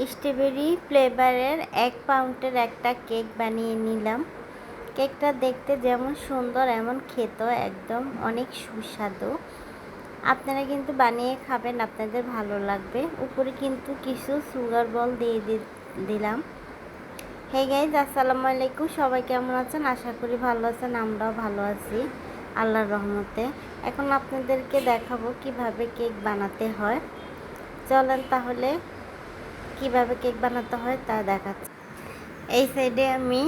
Strawberry ফ্লেভারের 1 পাউন্ডের একটা কেক বানিয়ে নিলাম। কেকটা দেখতে যেমন সুন্দর এমন খেতেও একদম অনেক সুস্বাদু। আপনারা কিন্তু বানিয়ে খাবেন, আপনাদের ভালো লাগবে। উপরে কিন্তু কিছু সুগার বল দিয়ে দিলাম। হে গাইজ, আসসালামু আলাইকুম। সবাই কেমন আছেন? আশা করি ভালো আছেন। আমরাও ভালো আছি আল্লাহর রহমতে। এখন আপনাদেরকে দেখাবো কিভাবে কেক বানাতে হয়। চলেন তাহলে কিভাবে কেক বানাতে হয় তা দেখাচ্ছি। এই সাইডে আমি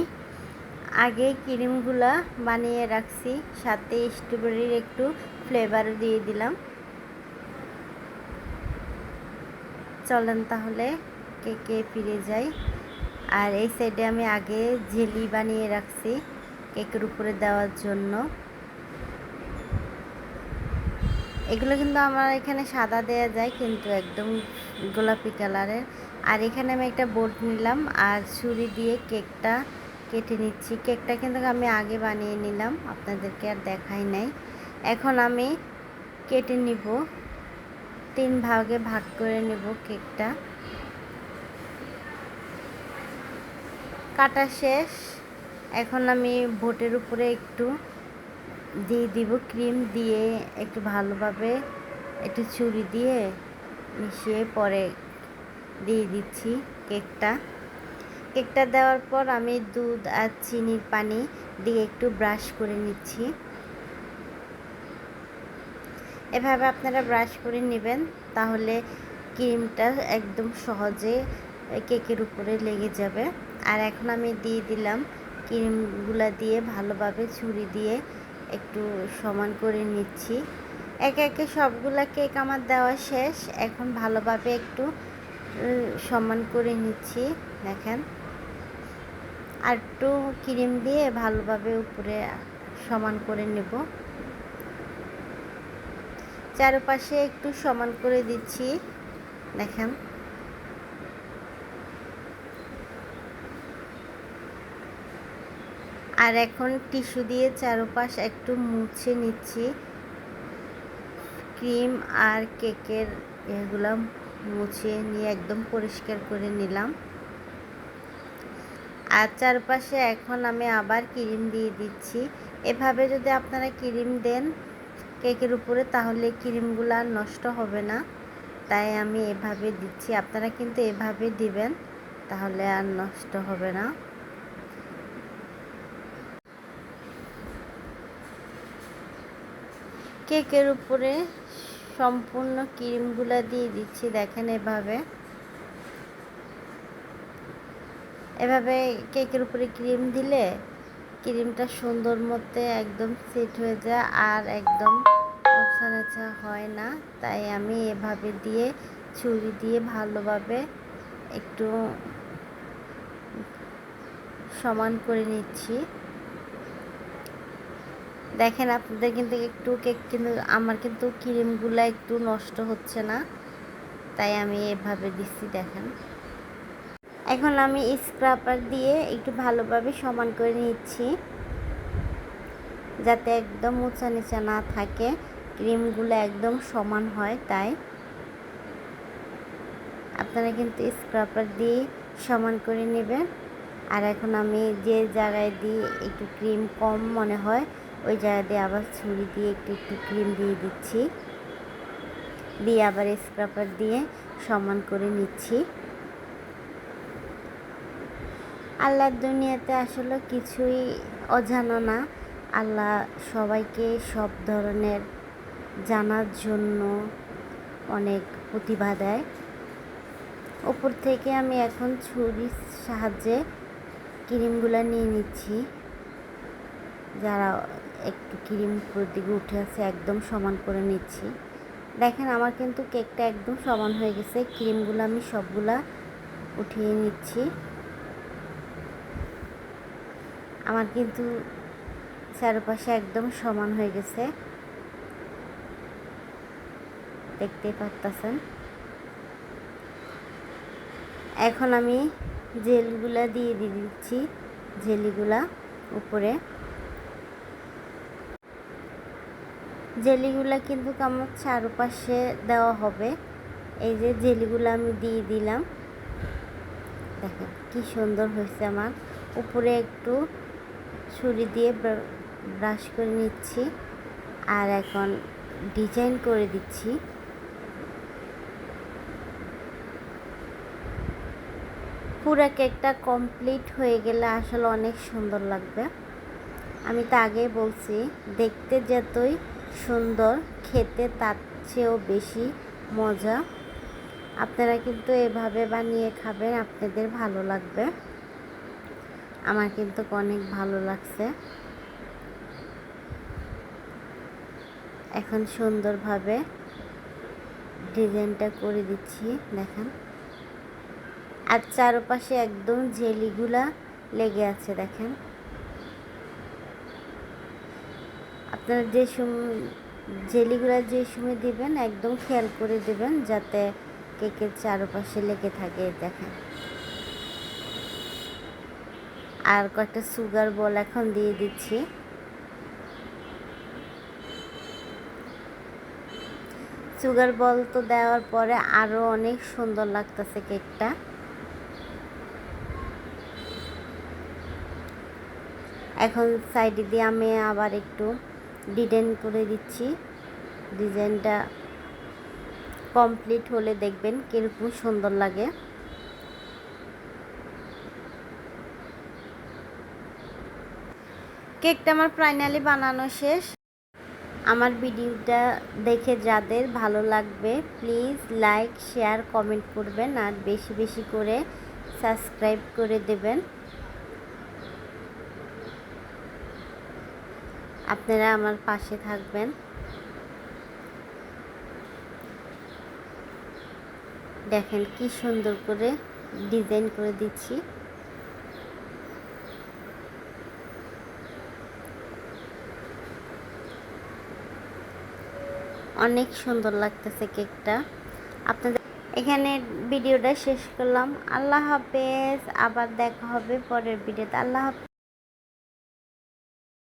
আগে ক্রিমগুলা বানিয়ে রাখছি, সাথে স্ট্রবেরির একটু ফ্লেভার দিয়ে দিলাম। চলেন তাহলে কেকে ফিরে যাই। আর এই সাইডে আমি আগে জেলি বানিয়ে রাখছি কেকের উপরে দেওয়ার জন্য। এগুলো কিন্তু আমার এখানে সাদা দেওয়া যায়, কিন্তু একদম গোলাপি কালারের। আর এখানে আমি একটা বোর্ড নিলাম আর ছুরি দিয়ে কেকটা কেটে নিচ্ছি। কেকটা কিন্তু আমি আগে বানিয়ে নিলাম, আপনাদেরকে আর দেখাই নাই। এখন আমি কেটে নিব, 3 ভাগে ভাগ করে নেব কেকটা। কাটা শেষ। এখন আমি বোর্ডের উপরে একটু দিয়ে দিব ক্রিম, দিয়ে একটু ভালোভাবে একটু ছুরি দিয়ে মিশিয়ে পরে দিয়ে দিচ্ছি কেকটা দেওয়ার পর আমি দুধ আর চিনির পানি দিয়ে একটু ব্রাশ করে নিচ্ছি। এভাবে আপনারা ব্রাশ করে নেবেন, তাহলে ক্রিমটা একদম সহজে কেকের উপরে লেগে যাবে। আর এখন আমি দিয়ে দিলাম ক্রিমগুলা দিয়ে ভালোভাবে ছুরি দিয়ে একটু সমান করে নিচ্ছি। একে একে সবগুলা কেক আমার দেওয়া শেষ। এখন ভালোভাবে একটু সমান করে নিচ্ছি। দেখেন, আর একটু ক্রিম দিয়ে ভালোভাবে উপরে সমান করে নেব। চারপাশে একটু সমান করে দিচ্ছি, দেখেন। আর এখন টিস্যু দিয়ে চারপাশ একটু মুছে নিচ্ছি। ক্রিম আর কেকের এগুলো মুছে নিয়ে একদম পরিষ্কার করে নিলাম। আর চারপাশে এখন আমি আবার ক্রিম দিয়ে দিচ্ছি। এভাবে যদি আপনারা ক্রিম দেন কেকের উপরে, তাহলে ক্রিমগুলো আর নষ্ট হবে না, তাই আমি এভাবে দিচ্ছি। আপনারা কিন্তু এভাবে দিবেন, তাহলে আর নষ্ট হবে না। কেকের উপরে সম্পূর্ণ ক্রিমগুলো দিয়ে দিচ্ছি, দেখেন। এভাবে কেকের উপরে ক্রিম দিলে ক্রিমটা সুন্দর মতো একদম সেট হয়ে যায় আর একদম মোছা হয় না। তাই আমি এভাবে দিয়ে ছুরি দিয়ে ভালোভাবে একটু সমান করে নিচ্ছি। দেখেন, আপনাদের কিন্তু একটু কেক কিন্তু আমার কিন্তু ক্রিমগুলো একটু নষ্ট হচ্ছে না, তাই আমি এভাবে দিচ্ছি, দেখেন। এখন আমি স্ক্রাপার দিয়ে একটু ভালোভাবে সমান করে নিচ্ছি, যাতে একদম উঁচা নিচা না থাকে, ক্রিমগুলো একদম সমান হয়। তাই আপনারা কিন্তু স্ক্রাপার দিয়ে সমান করে নেবেন। আর এখন আমি যে জায়গায় দিয়ে একটু ক্রিম কম মনে হয়, ওই জায়গা দিয়ে আবার ছুরি দিয়ে একটু একটু ক্রিম দিয়ে দিচ্ছি, দিয়ে আবার স্ক্রাপার দিয়ে সমান করে নিচ্ছি। আল্লাহর দুনিয়াতে আসলে কিছুই অজানা না। আল্লাহ সবাইকে সব ধরনের জানার জন্য অনেক প্রতিভা দেয়। উপর থেকে আমি এখন ছুরির সাহায্যে ক্রিমগুলো নিয়ে নিচ্ছি। যারা একটু ক্রিম উপর দিকে উঠে আছে একদম সমান করে নিচ্ছি। দেখেন, আমার কিন্তু কেকটা একদম সমান হয়ে গেছে। ক্রিমগুলো আমি সবগুলা উঠিয়ে নিচ্ছি। আমার কিন্তু চারপাশে একদম সমান হয়ে গেছে, দেখতেই পাচ্ছেন। এখন আমি জেলগুলা দিয়ে দিচ্ছি, জেলিগুলা উপরে। জেলিগুলা কিন্তু আমার চারপাশে দেওয়া হবে। এই যে জেলিগুলো আমি দিয়ে দিলাম। দেখেন কি সুন্দর হয়েছে আমার। উপরে একটু ছুরি দিয়ে ব্রাশ করে নিচ্ছি আর এখন ডিজাইন করে দিচ্ছি। পুরো কেকটা কমপ্লিট হয়ে গেলে আসলে অনেক সুন্দর লাগবে। আমি তো আগেই বলছি, দেখতে যতই সুন্দর খেতে তার চেয়েও বেশি মজা। আপনারা কিন্তু এভাবে বানিয়ে খাবেন, আপনাদের ভালো লাগবে। আমার কিন্তু অনেক ভালো লাগছে। এখন সুন্দরভাবে ডিজাইনটা করে দিচ্ছি, দেখেন। আর চারপাশে একদম জেলিগুলা লেগে আছে, দেখেন। আপনারা যে সময় জেলিগুলা যে সময় দিবেন একদম খেয়াল করে দিবেন যাতে কেকের চারপাশে লেগে থাকে, দেখেন। আর কয়েকটা সুগার বল এখন দিয়ে দিচ্ছি। সুগার বল তো দেওয়ার পরে আরও অনেক সুন্দর লাগতেছে কেকটা। এখন সাইডে দিয়ে আমি আবার একটু ডিজাইন করে দিচ্ছি। ডিজাইনটা কমপ্লিট হলে দেখবেন কীরকম সুন্দর লাগে। কেকটা আমার ফাইনালি বানানো শেষ। আমার ভিডিওটা দেখে যাদের ভালো লাগবে প্লিজ লাইক শেয়ার কমেন্ট করবেন আর বেশি বেশি করে সাবস্ক্রাইব করে দেবেন। আপনারা আমার পাশে থাকবেন। দেখেন কি সুন্দর করে ডিজাইন করে দিচ্ছি। অনেক সুন্দর লাগতেছে কেকটা। আপনাদের এখানে ভিডিওটা শেষ করলাম। আল্লাহ হাফেজ। আবার দেখা হবে পরের ভিডিওতে। আল্লাহ হাফেজ।